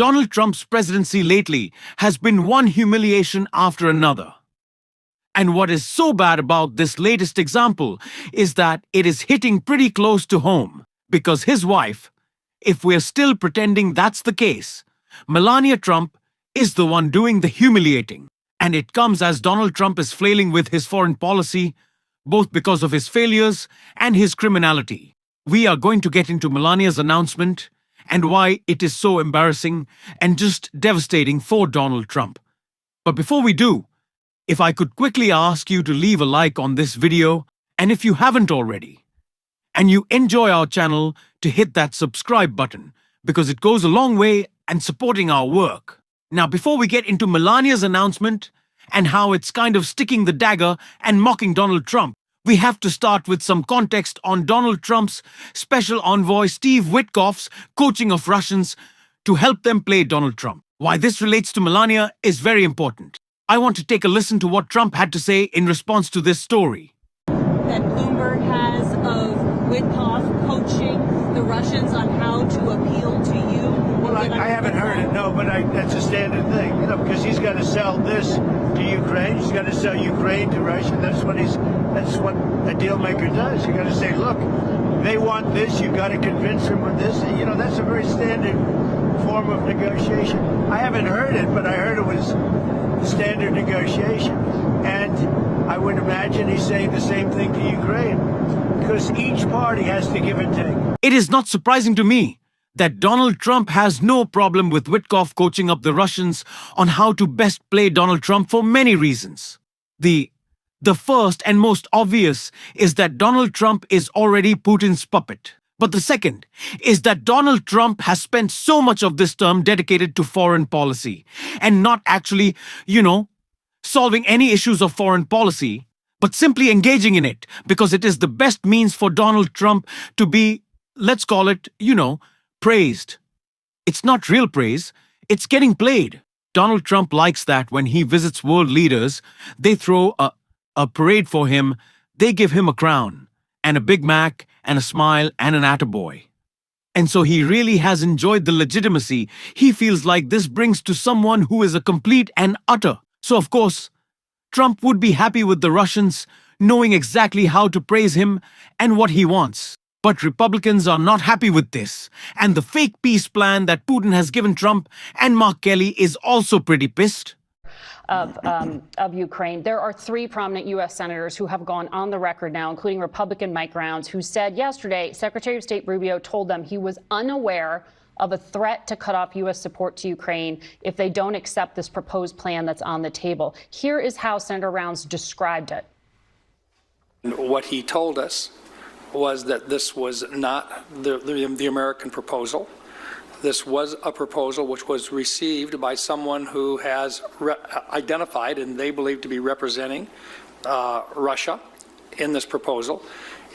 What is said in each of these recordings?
Donald Trump's presidency lately has been one humiliation after another. And what is so bad about this latest example is that it is hitting pretty close to home, because his wife, if we're still pretending that's the case, Melania Trump is the one doing the humiliating. And it comes as Donald Trump is flailing with his foreign policy, both because of his failures and his criminality. We are going to get into Melania's announcement and why it is so embarrassing and just devastating for Donald Trump. But before we do, if I could quickly ask you to leave a like on this video, and if you haven't already, and you enjoy our channel, to hit that subscribe button, because it goes a long way in supporting our work. Now, before we get into Melania's announcement and how it's kind of sticking the dagger and mocking Donald Trump, we have to start with some context on Donald Trump's special envoy Steve Witkoff's coaching of Russians to help them play Donald Trump. Why this relates to Melania is very important. I want to take a listen to what Trump had to say in response to this story. That Bloomberg has of Witkoff coaching the Russians on how to appeal to you. Well, I haven't heard it, no, but that's a standard thing, because he's got to sell this to Ukraine. He's got to sell Ukraine to Russia. That's what a deal maker does. You got to say, look, they want this. You got to convince them with this. That's a very standard form of negotiation. I haven't heard it, but I heard it was standard negotiation. And I would imagine he's saying the same thing to Ukraine, because each party has to give and take. It is not surprising to me that Donald Trump has no problem with Witkoff coaching up the Russians on how to best play Donald Trump for many reasons. The first and most obvious is that Donald Trump is already Putin's puppet. But the second is that Donald Trump has spent so much of this term dedicated to foreign policy and not actually, solving any issues of foreign policy, but simply engaging in it because it is the best means for Donald Trump to be, let's call it, praised. It's not real praise, it's getting played. Donald Trump likes that when he visits world leaders, they throw a parade for him, they give him a crown, and a Big Mac, and a smile, and an attaboy. And so he really has enjoyed the legitimacy he feels like this brings to someone who is a complete and utter. So of course, Trump would be happy with the Russians knowing exactly how to praise him and what he wants. But Republicans are not happy with this, and the fake peace plan that Putin has given Trump and Mark Kelly is also pretty pissed. Of Ukraine. There are 3 prominent U.S. senators who have gone on the record now, including Republican Mike Rounds, who said yesterday Secretary of State Rubio told them he was unaware of a threat to cut off U.S. support to Ukraine if they don't accept this proposed plan that's on the table. Here is how Senator Rounds described it. What he told us was that this was not the American proposal. This was a proposal which was received by someone who has identified and they believe to be representing Russia in this proposal.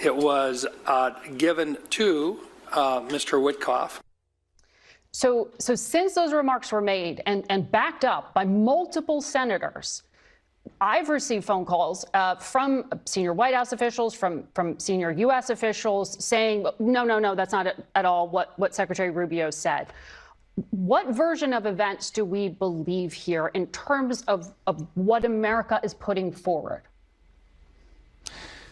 It was given to Mr. Witkoff. So since those remarks were made and backed up by multiple senators, I've received phone calls from senior White House officials, from senior U.S. officials saying, no, that's not at all what Secretary Rubio said. What version of events do we believe here in terms of what America is putting forward?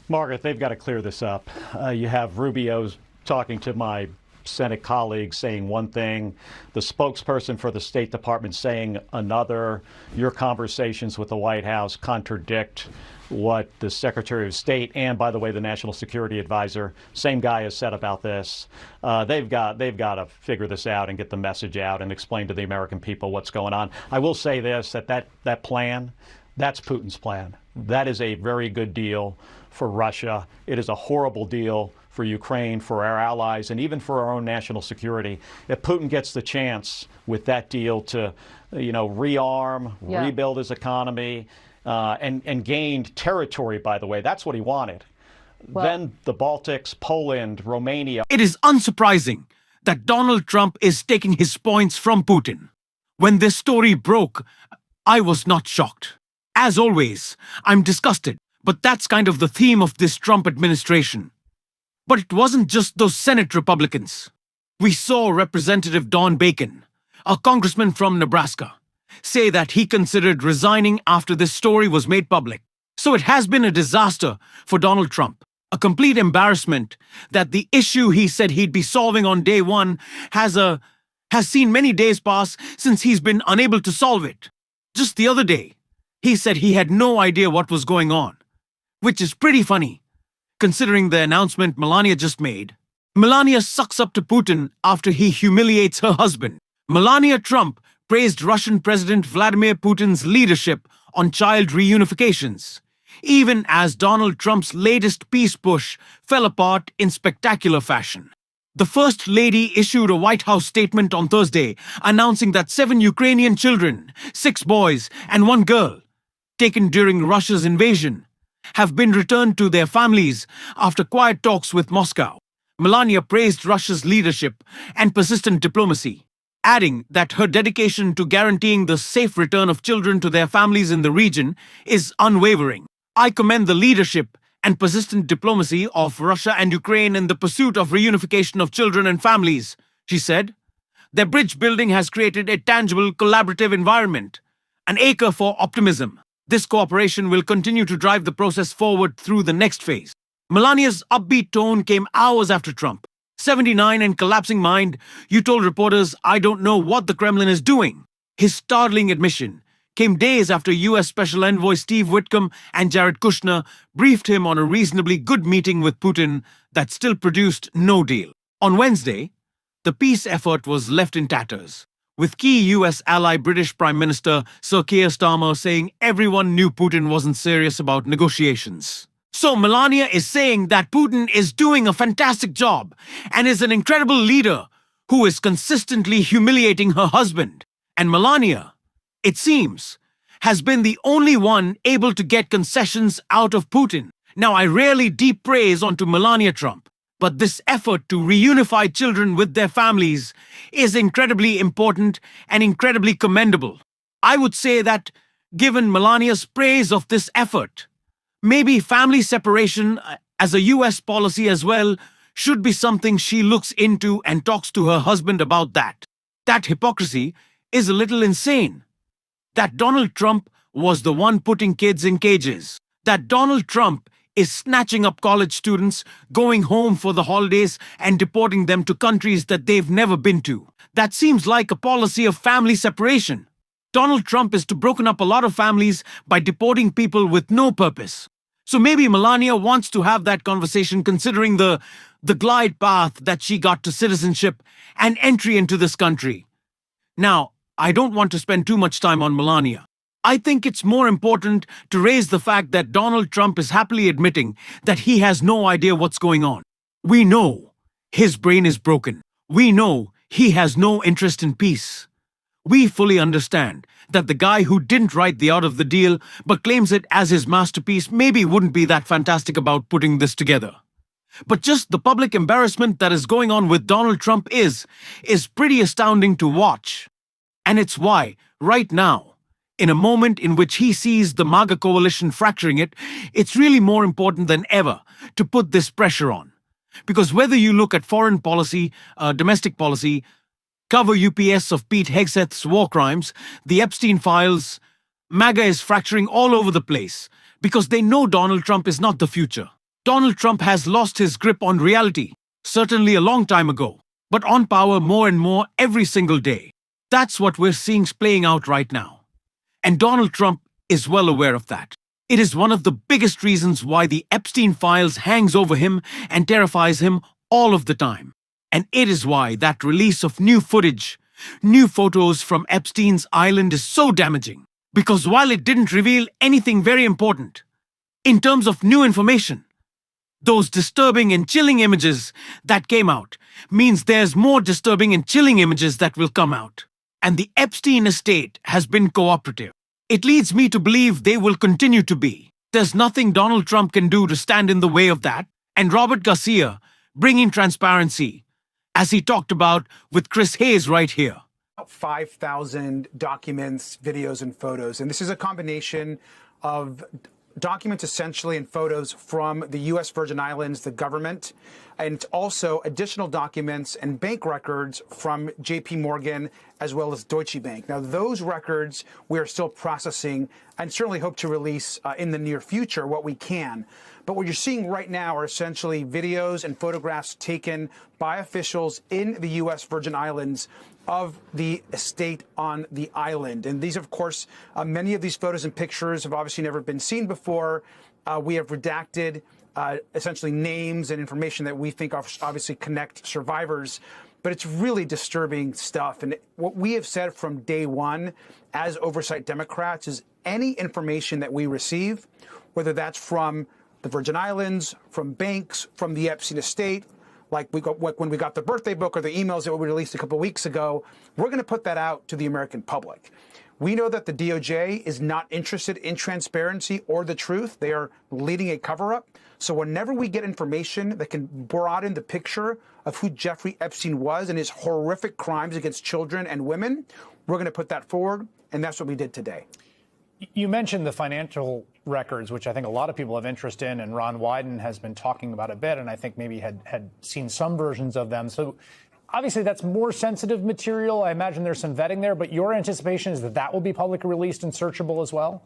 Margaret, they've got to clear this up. You have Rubio's talking to my Senate colleagues saying one thing, the spokesperson for the State Department saying another. Your conversations with the White House contradict what the Secretary of State and, by the way, the National Security Advisor, same guy, has said about this. They've got to figure this out and get the message out and explain to the American people what's going on. I will say this, that plan, that's Putin's plan. That is a very good deal for Russia. It is a horrible deal for Ukraine, for our allies, and even for our own national security. If Putin gets the chance with that deal to, rearm, rebuild his economy, and gained territory, by the way, that's what he wanted. Well, then the Baltics, Poland, Romania. It is unsurprising that Donald Trump is taking his points from Putin. When this story broke, I was not shocked. As always, I'm disgusted, but that's kind of the theme of this Trump administration. But it wasn't just those Senate Republicans. We saw Representative Don Bacon, a congressman from Nebraska, say that he considered resigning after this story was made public. So it has been a disaster for Donald Trump, a complete embarrassment that the issue he said he'd be solving on day one has seen many days pass since he's been unable to solve it. Just the other day, he said he had no idea what was going on, which is pretty funny, considering the announcement Melania just made. Melania sucks up to Putin after he humiliates her husband. Melania Trump praised Russian President Vladimir Putin's leadership on child reunifications, even as Donald Trump's latest peace push fell apart in spectacular fashion. The First Lady issued a White House statement on Thursday announcing that 7 Ukrainian children, 6 boys and 1 girl, taken during Russia's invasion, have been returned to their families after quiet talks with Moscow. Melania praised Russia's leadership and persistent diplomacy, adding that her dedication to guaranteeing the safe return of children to their families in the region is unwavering. I commend the leadership and persistent diplomacy of Russia and Ukraine in the pursuit of reunification of children and families, she said. Their bridge building has created a tangible, collaborative environment, an anchor for optimism. This cooperation will continue to drive the process forward through the next phase. Melania's upbeat tone came hours after Trump. 79 and collapsing mind, you told reporters, "I don't know what the Kremlin is doing." His startling admission came days after U.S. Special Envoy Steve Witkom and Jared Kushner briefed him on a reasonably good meeting with Putin that still produced no deal. On Wednesday, the peace effort was left in tatters, with key U.S. ally British Prime Minister Sir Keir Starmer saying everyone knew Putin wasn't serious about negotiations. So Melania is saying that Putin is doing a fantastic job and is an incredible leader who is consistently humiliating her husband. And Melania, it seems, has been the only one able to get concessions out of Putin. Now, I rarely deep praise onto Melania Trump, but this effort to reunify children with their families is incredibly important and incredibly commendable. I would say that, given Melania's praise of this effort, maybe family separation as a U.S. policy as well should be something she looks into and talks to her husband about that. That hypocrisy is a little insane. That Donald Trump was the one putting kids in cages. That Donald Trump is snatching up college students, going home for the holidays and deporting them to countries that they've never been to. That seems like a policy of family separation. Donald Trump is to broken up a lot of families by deporting people with no purpose. So maybe Melania wants to have that conversation considering the glide path that she got to citizenship and entry into this country. Now, I don't want to spend too much time on Melania. I think it's more important to raise the fact that Donald Trump is happily admitting that he has no idea what's going on. We know his brain is broken. We know he has no interest in peace. We fully understand that the guy who didn't write the art of the deal but claims it as his masterpiece maybe wouldn't be that fantastic about putting this together. But just the public embarrassment that is going on with Donald Trump is pretty astounding to watch. And it's why, right now, in a moment in which he sees the MAGA coalition fracturing it, it's really more important than ever to put this pressure on. Because whether you look at foreign policy, domestic policy, cover UPS of Pete Hegseth's war crimes, the Epstein files, MAGA is fracturing all over the place because they know Donald Trump is not the future. Donald Trump has lost his grip on reality, certainly a long time ago, but on power more and more every single day. That's what we're seeing playing out right now. And Donald Trump is well aware of that. It is one of the biggest reasons why the Epstein files hangs over him and terrifies him all of the time. And it is why that release of new footage, new photos from Epstein's island is so damaging. Because while it didn't reveal anything very important, in terms of new information, those disturbing and chilling images that came out means there's more disturbing and chilling images that will come out. And the Epstein estate has been cooperative. It leads me to believe they will continue to be. There's nothing Donald Trump can do to stand in the way of that. And Robert Garcia bringing transparency, as he talked about with Chris Hayes right here. 5,000 documents, videos, and photos. And this is a combination of documents essentially and photos from the U.S. Virgin Islands, the government, and also additional documents and bank records from J.P. Morgan as well as Deutsche Bank. Now, those records we are still processing and certainly hope to release in the near future what we can. But what you're seeing right now are essentially videos and photographs taken by officials in the U.S. Virgin Islands of the estate on the island. And these, of course, many of these photos and pictures have obviously never been seen before. We have redacted essentially names and information that we think obviously connect survivors. But it's really disturbing stuff. And what we have said from day one as oversight Democrats is any information that we receive, whether that's from the Virgin Islands, from banks, from the Epstein estate, like when we got the birthday book or the emails that we released a couple of weeks ago, we're going to put that out to the American public. We know that the DOJ is not interested in transparency or the truth. They are leading a cover-up. So whenever we get information that can broaden the picture of who Jeffrey Epstein was and his horrific crimes against children and women, we're going to put that forward, and that's what we did today. You mentioned the financial records, which I think a lot of people have interest in, and Ron Wyden has been talking about a bit, and I think maybe had seen some versions of them. So obviously that's more sensitive material. I imagine there's some vetting there, but your anticipation is that that will be publicly released and searchable as well?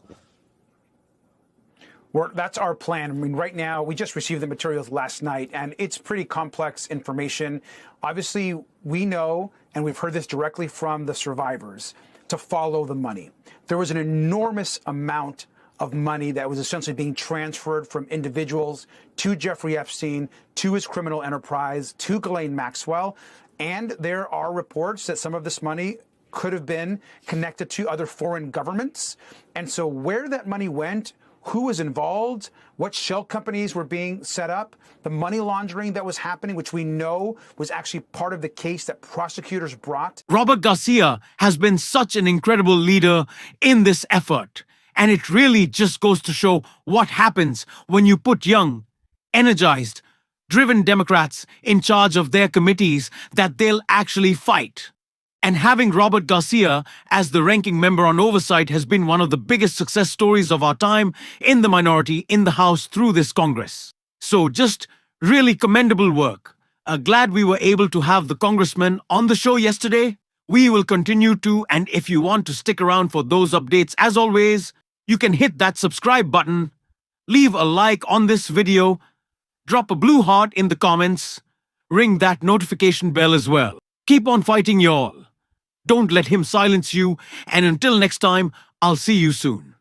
That's our plan. I mean, right now, we just received the materials last night, and it's pretty complex information. Obviously, we know, and we've heard this directly from the survivors, to follow the money. There was an enormous amount of money that was essentially being transferred from individuals to Jeffrey Epstein, to his criminal enterprise, to Ghislaine Maxwell. And there are reports that some of this money could have been connected to other foreign governments. And so where that money went, who was involved, what shell companies were being set up, the money laundering that was happening, which we know was actually part of the case that prosecutors brought. Robert Garcia has been such an incredible leader in this effort. And it really just goes to show what happens when you put young, energized, driven Democrats in charge of their committees, that they'll actually fight. And having Robert Garcia as the ranking member on oversight has been one of the biggest success stories of our time in the minority in the House through this Congress. So just really commendable work. Glad we were able to have the congressman on the show yesterday. We will continue to, and if you want to stick around for those updates, as always, you can hit that subscribe button, leave a like on this video, drop a blue heart in the comments, ring that notification bell as well. Keep on fighting, y'all. Don't let him silence you, and until next time, I'll see you soon.